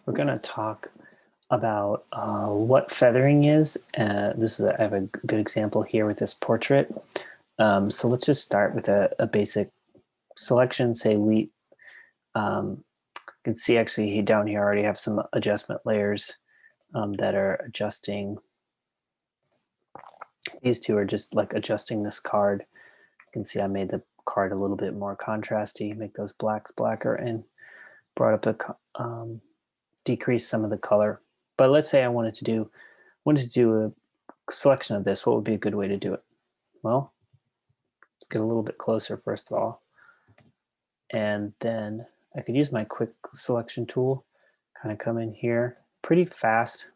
we're going to talk about what feathering is. I have a good example here with this portrait. So let's just start with a basic selection. Say you can see actually down here I already have some adjustment layers that are adjusting. These two are just like adjusting this card. You can see I made the card a little bit more contrasty, make those blacks blacker, and brought up the decrease some of the color. But let's say I wanted to do a selection of this. What would be a good way to do it? Well, let's get a little bit closer first of all, and then I could use my quick selection tool, kind of come in here pretty fast,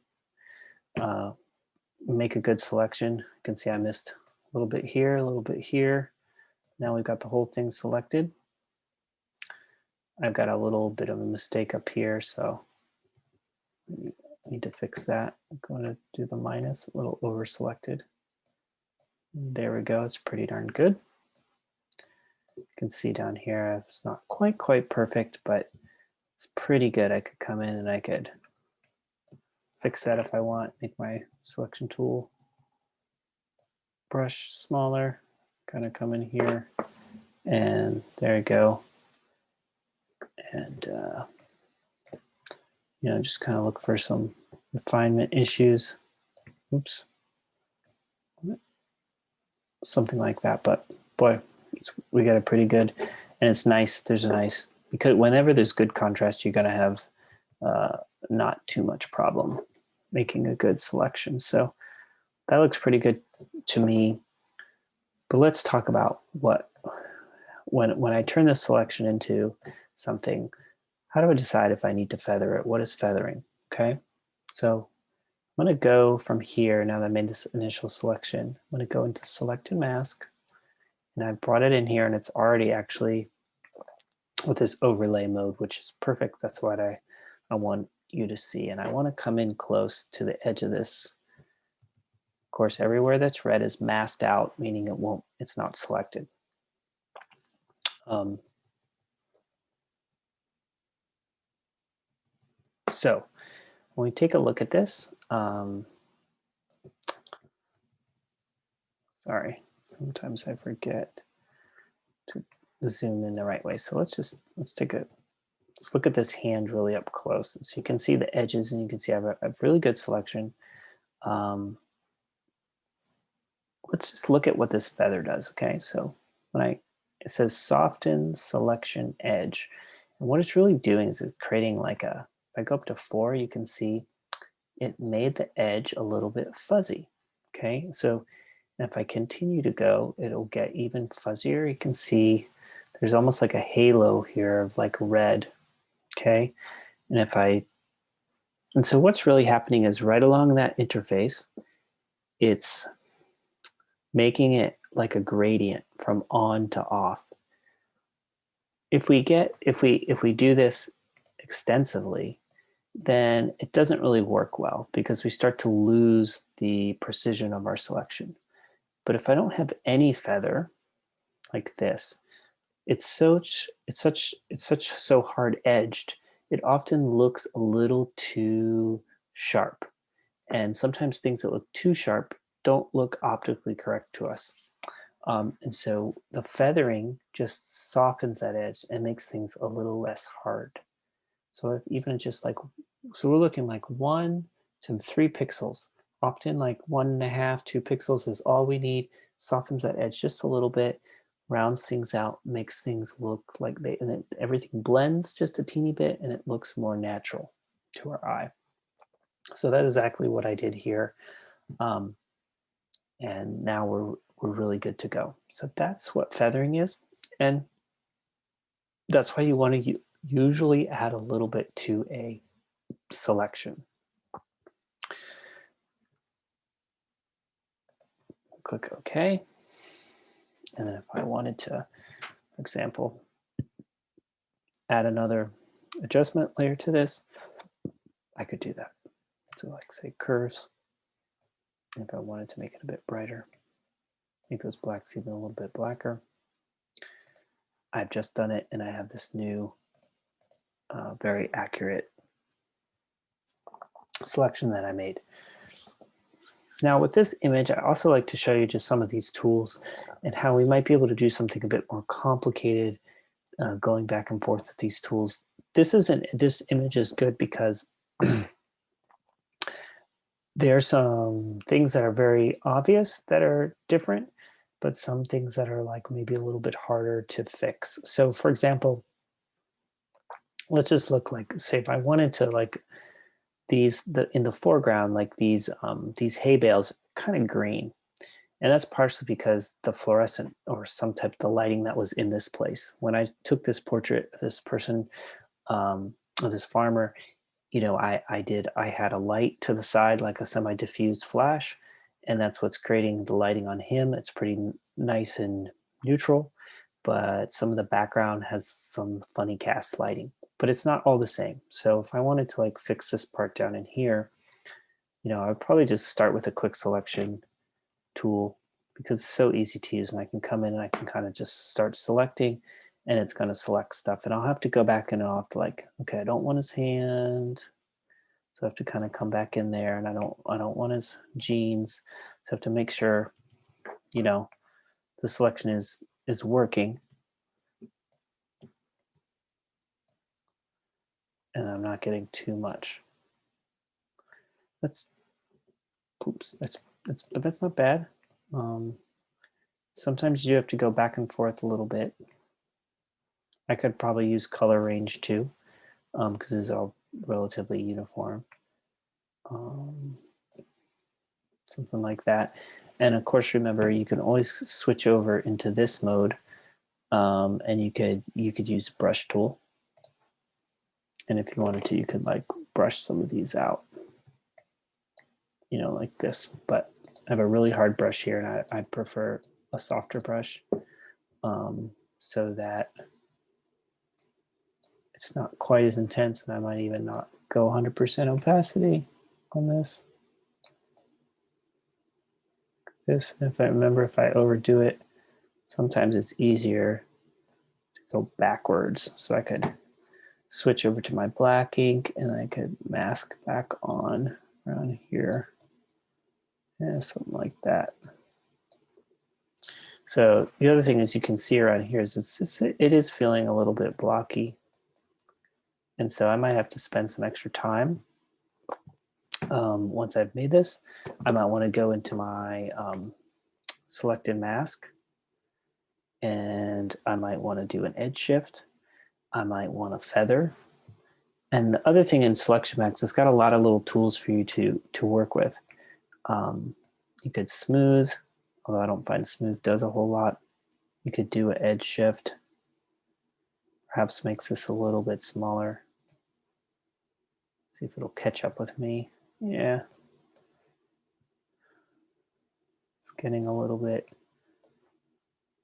make a good selection. You can see I missed a little bit here, a little bit here. Now we've got the whole thing selected. I've got a little bit of a mistake up here, so I need to fix that. I'm going to do the minus, a little over selected. There we go, it's pretty darn good. You can see down here, it's not quite perfect, but it's pretty good. I could come in and I could fix that if I want, make my selection tool brush smaller, kind of come in here, and there you go. And just kind of look for some refinement issues. Oops. Something like that, but boy, we got it pretty good. And it's nice, because whenever there's good contrast, you're gonna have not too much problem making a good selection. So that looks pretty good to me. But let's talk about when I turn this selection into something, how do I decide if I need to feather it? What is feathering? Okay, so I'm going to go from here, now that I made this initial selection, I'm going to go into select and mask, and I've brought it in here, and it's already actually with this overlay mode, which is perfect. That's what I want you to see, and I want to come in close to the edge of this. Of course, everywhere that's red is masked out, meaning it's not selected. So when we take a look at this, sorry, sometimes I forget to zoom in the right way. So let's look at this hand really up close. So you can see the edges, and you can see I have a really good selection. Let's just look at what this feather does. Okay, so it says soften selection edge, and what it's really doing is it's creating like if I go up to 4, you can see it made the edge a little bit fuzzy. Okay, so if I continue to go, it'll get even fuzzier. You can see there's almost like a halo here of like red. Okay, and so what's really happening is right along that interface, it's making it like a gradient from on to off. If we do this extensively, then it doesn't really work well because we start to lose the precision of our selection. But if I don't have any feather like this, it's so hard edged, it often looks a little too sharp. And sometimes things that look too sharp don't look optically correct to us. And so the feathering just softens that edge and makes things a little less hard. So if even just like, so we're looking like 1 to 3 pixels, often like 1.5, 2 pixels is all we need, softens that edge just a little bit, rounds things out, makes things look like everything blends just a teeny bit, and it looks more natural to our eye. So that's exactly what I did here. And now we're really good to go. So that's what feathering is. And that's why you want to usually add a little bit to a selection. Click OK. And then if I wanted to, for example, add another adjustment layer to this, I could do that. So like say curves. If I wanted to make it a bit brighter, make those blacks even a little bit blacker. I've just done it, and I have this new very accurate selection that I made. Now with this image, I also like to show you just some of these tools and how we might be able to do something a bit more complicated going back and forth with these tools. This image is good because there are some things that are very obvious that are different, but some things that are like maybe a little bit harder to fix. So for example, let's just look like, say if I wanted to like in the foreground, like these hay bales kind of green. And that's partially because the fluorescent or some type of the lighting that was in this place. When I took this portrait of this person, of this farmer, you know, I had a light to the side, like a semi-diffused flash, and that's what's creating the lighting on him. It's pretty nice and neutral, but some of the background has some funny cast lighting, but it's not all the same. So if I wanted to like fix this part down in here, you know, I would probably just start with a quick selection tool because it's so easy to use, and I can come in and I can kind of just start selecting, and it's going to select stuff, and I'll have to go back and I'll have to like, okay, I don't want his hand, so I have to kind of come back in there, and I don't want his jeans, so I have to make sure, you know, the selection is working, and I'm not getting too much. That's oops, but that's not bad. Sometimes you have to go back and forth a little bit. I could probably use color range too, because it's all relatively uniform. Something like that. And of course, remember, you can always switch over into this mode, and you could use brush tool. And if you wanted to, you could like brush some of these out, you know, like this. But I have a really hard brush here, and I prefer a softer brush, so that it's not quite as intense, and I might even not go 100% opacity on this. If I remember, if I overdo it, sometimes it's easier to go backwards. So I could switch over to my black ink, and I could mask back on around here. Yeah, something like that. So the other thing is you can see around here is it is feeling a little bit blocky. And so I might have to spend some extra time. Once I've made this, I might want to go into my selected mask, and I might want to do an edge shift. I might want to feather. And the other thing in Selection Max, it's got a lot of little tools for you to work with. You could smooth, although I don't find smooth does a whole lot. You could do an edge shift. Perhaps makes this a little bit smaller. See if it'll catch up with me. Yeah. It's getting a little bit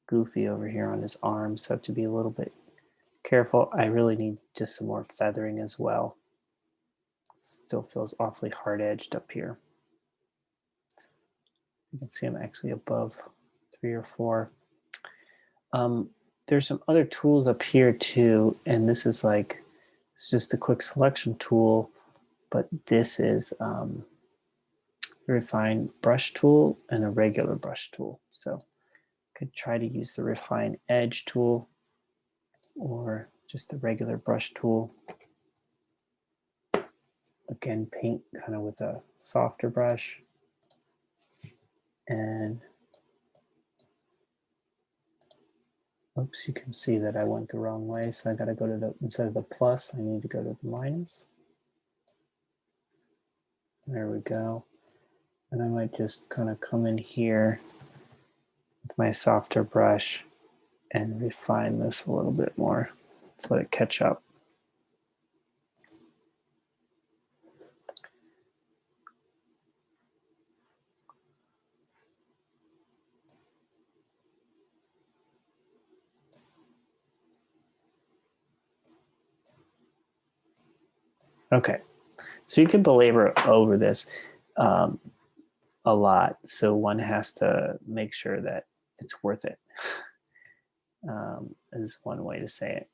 goofy over here on his arm, so I have to be a little bit careful. I really need just some more feathering as well. Still feels awfully hard edged up here. You can see I'm actually above 3 or 4. There's some other tools up here too, and this is like, it's just a quick selection tool, but this is a refined brush tool and a regular brush tool. So I could try to use the refine edge tool or just the regular brush tool. Again, paint kind of with a softer brush. And oops, you can see that I went the wrong way. So I got to go to instead of the plus, I need to go to the minus. There we go. And I might just kind of come in here with my softer brush and refine this a little bit more. Let's let it catch up. Okay, so you can belabor over this a lot. So one has to make sure that it's worth it. Is one way to say it.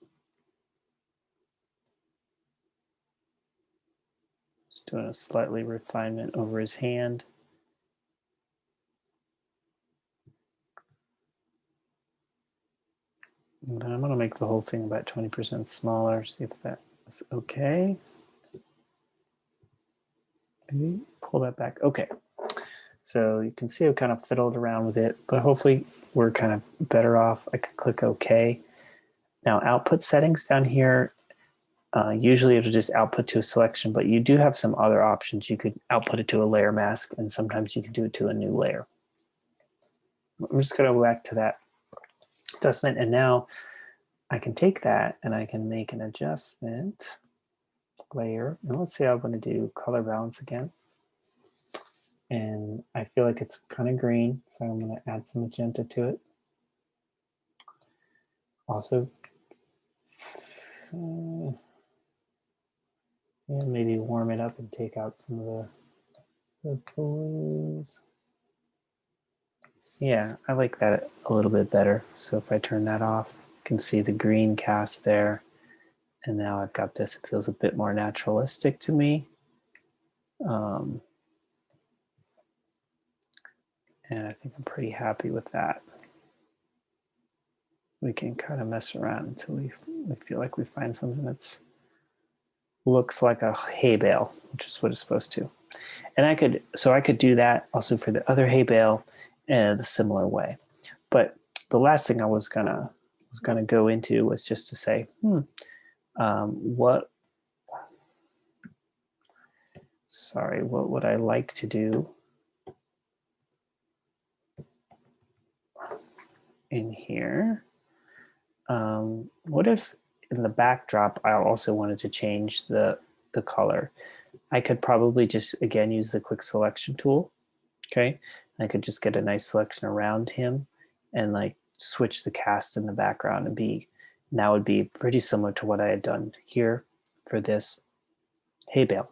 Just doing a slightly refinement over his hand. And then I'm going to make the whole thing about 20% smaller, see if that is okay. Maybe pull that back. Okay. So you can see I kind of fiddled around with it, but hopefully we're kind of better off. I can click OK. Now output settings down here, usually it'll just output to a selection, but you do have some other options. You could output it to a layer mask, and sometimes you can do it to a new layer. I'm just going to go back to that adjustment, and now I can take that and I can make an adjustment layer. And let's say I want to do color balance again. And I feel like it's kind of green, so I'm going to add some magenta to it. Also, and maybe warm it up and take out some of the blues. Yeah, I like that a little bit better. So if I turn that off, you can see the green cast there. And now I've got this. It feels a bit more naturalistic to me. And I think I'm pretty happy with that. We can kind of mess around until we feel like we find something that's looks like a hay bale, which is what it's supposed to. And I could do that also for the other hay bale in a similar way. But the last thing I was gonna go into was just to say, what would I like to do in here? What if in the backdrop I also wanted to change the color? I could probably just again use the quick selection tool. Okay, I could just get a nice selection around him and like switch the cast in the background and that would be pretty similar to what I had done here for this hay bale.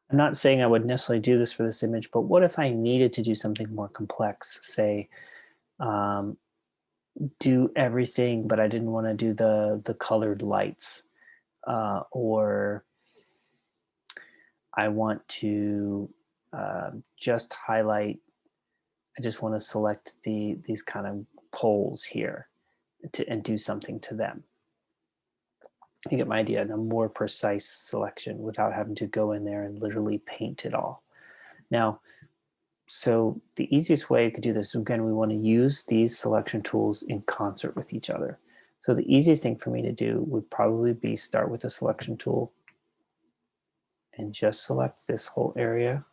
I'm not saying I would necessarily do this for this image, but what if I needed to do something more complex, say do everything, but I didn't want to do the colored lights, or I want to just highlight. I just want to select these kind of poles here and do something to them. You get my idea, and a more precise selection without having to go in there and literally paint it all. Now, so the easiest way to do this, again, we want to use these selection tools in concert with each other. So the easiest thing for me to do would probably be start with the selection tool and just select this whole area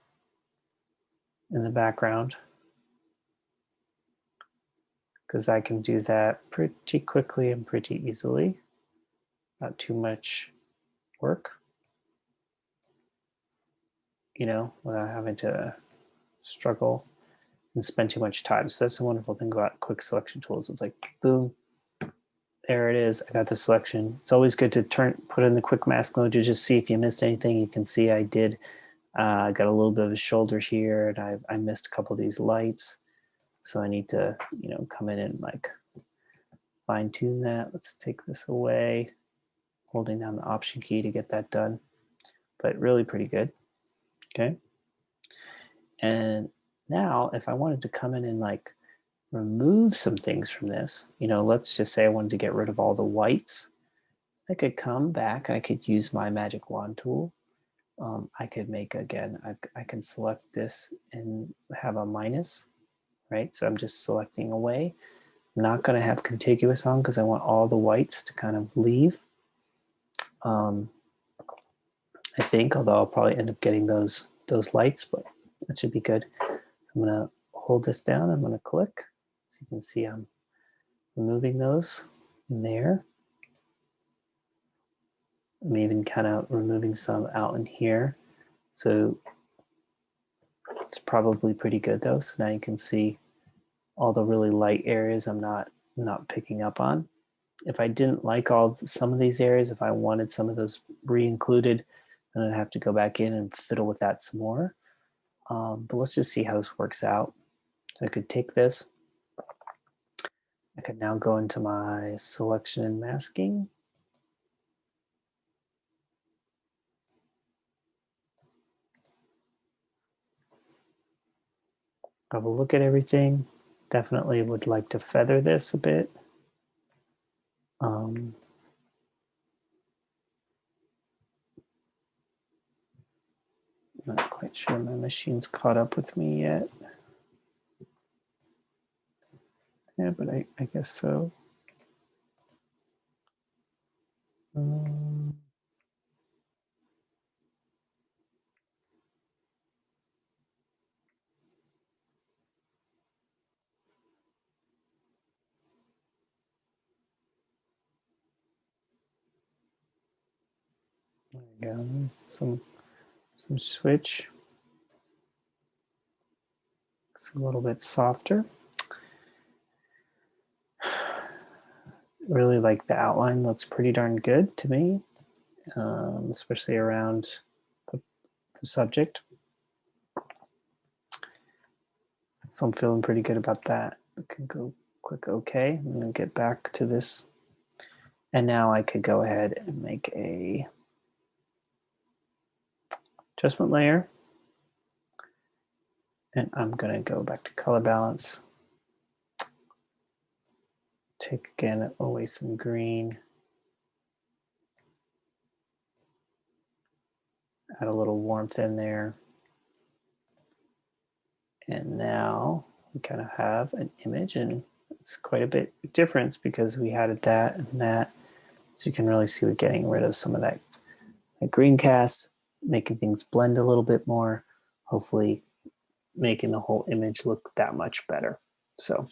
in the background, because I can do that pretty quickly and pretty easily. Not too much work, without having to struggle and spend too much time. So that's the wonderful thing about quick selection tools. It's like, boom, there it is. I got the selection. It's always good to put in the quick mask mode to just see if you missed anything. You can see I did. I got a little bit of a shoulder here, and I missed a couple of these lights. So I need to, come in and like fine tune that. Let's take this away, holding down the Option key to get that done. But really pretty good. Okay. And now if I wanted to come in and like remove some things from this, let's just say I wanted to get rid of all the whites. I could come back, I could use my magic wand tool. I could make, again, I can select this and have a minus, right? So I'm just selecting away. I'm not going to have contiguous on because I want all the whites to kind of leave. I think, although I'll probably end up getting those lights, but that should be good. I'm going to hold this down. I'm going to click. So you can see I'm removing those in there. I'm even kind of removing some out in here. So it's probably pretty good though. So now you can see all the really light areas I'm not picking up on. If I didn't like some of these areas, if I wanted some of those re-included, then I'd have to go back in and fiddle with that some more. But let's just see how this works out. So I could take this. I could now go into my selection and masking. have a look at everything. Definitely would like to feather this a bit. Not quite sure my machine's caught up with me yet. Yeah, but I guess so. There we go. There's some switch. It's a little bit softer. Really like the outline. Looks pretty darn good to me, especially around the subject. So I'm feeling pretty good about that. I can go click OK. I'm going to get back to this. And now I could go ahead and make a adjustment layer. And I'm going to go back to color balance. Take again away some green. Add a little warmth in there. And now we kind of have an image, and it's quite a bit of difference because we added that and that. So you can really see we're getting rid of some of that green cast, making things blend a little bit more, hopefully making the whole image look that much better. So